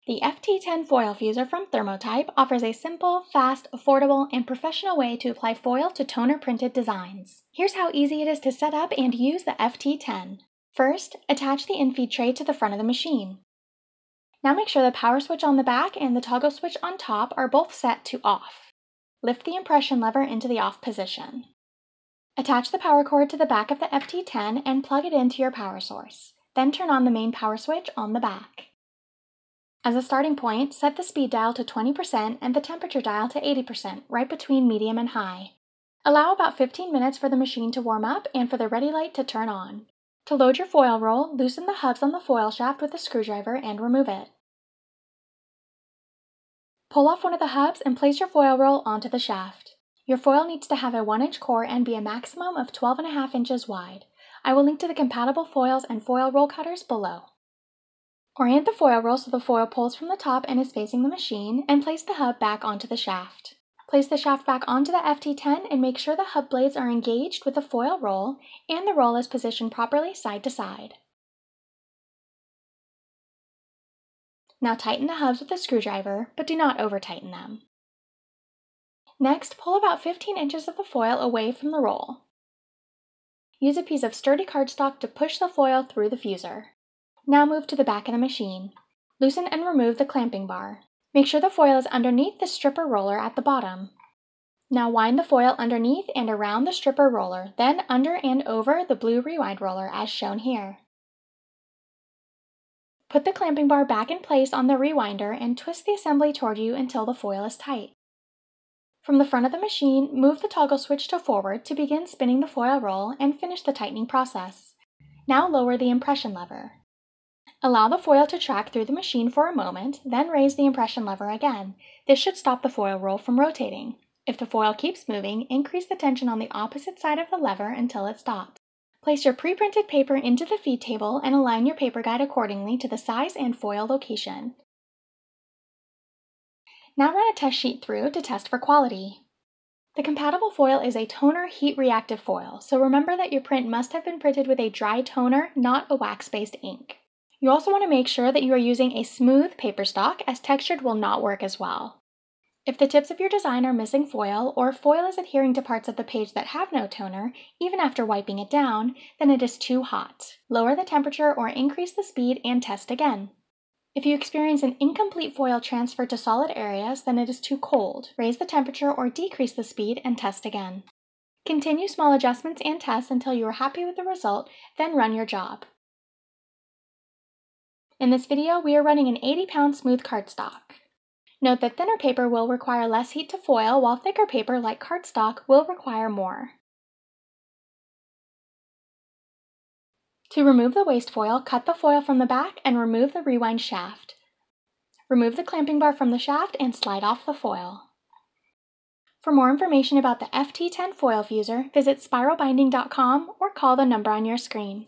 The FT10 Foil Fuser from Therm-O-Type offers a simple, fast, affordable, and professional way to apply foil to toner printed designs. Here's how easy it is to set up and use the FT10. First, attach the infi tray to the front of the machine. Now make sure the power switch on the back and the toggle switch on top are both set to off. Lift the impression lever into the off position. Attach the power cord to the back of the FT10 and plug it into your power source. Then turn on the main power switch on the back. As a starting point, set the speed dial to 20% and the temperature dial to 80%, right between medium and high. Allow about 15 minutes for the machine to warm up and for the ready light to turn on. To load your foil roll, loosen the hubs on the foil shaft with a screwdriver and remove it. Pull off one of the hubs and place your foil roll onto the shaft. Your foil needs to have a 1-inch core and be a maximum of 12.5 inches wide. I will link to the compatible foils and foil roll cutters below. Orient the foil roll so the foil pulls from the top and is facing the machine, and place the hub back onto the shaft. Place the shaft back onto the FT10 and make sure the hub blades are engaged with the foil roll and the roll is positioned properly side to side. Now tighten the hubs with a screwdriver, but do not over-tighten them. Next, pull about 15 inches of the foil away from the roll. Use a piece of sturdy cardstock to push the foil through the fuser. Now move to the back of the machine. Loosen and remove the clamping bar. Make sure the foil is underneath the stripper roller at the bottom. Now wind the foil underneath and around the stripper roller, then under and over the blue rewind roller as shown here. Put the clamping bar back in place on the rewinder and twist the assembly toward you until the foil is tight. From the front of the machine, move the toggle switch to forward to begin spinning the foil roll and finish the tightening process. Now lower the impression lever. Allow the foil to track through the machine for a moment, then raise the impression lever again. This should stop the foil roll from rotating. If the foil keeps moving, increase the tension on the opposite side of the lever until it stops. Place your pre-printed paper into the feed table and align your paper guide accordingly to the size and foil location. Now run a test sheet through to test for quality. The compatible foil is a toner heat-reactive foil, so remember that your print must have been printed with a dry toner, not a wax-based ink. You also want to make sure that you are using a smooth paper stock, as textured will not work as well. If the tips of your design are missing foil, or foil is adhering to parts of the page that have no toner, even after wiping it down, then it is too hot. Lower the temperature or increase the speed and test again. If you experience an incomplete foil transfer to solid areas, then it is too cold. Raise the temperature or decrease the speed and test again. Continue small adjustments and tests until you are happy with the result, then run your job. In this video, we are running an 80-pound smooth cardstock. Note that thinner paper will require less heat to foil, while thicker paper, like cardstock, will require more. To remove the waste foil, cut the foil from the back and remove the rewind shaft. Remove the clamping bar from the shaft and slide off the foil. For more information about the FT10 Foil Fuser, visit spiralbinding.com or call the number on your screen.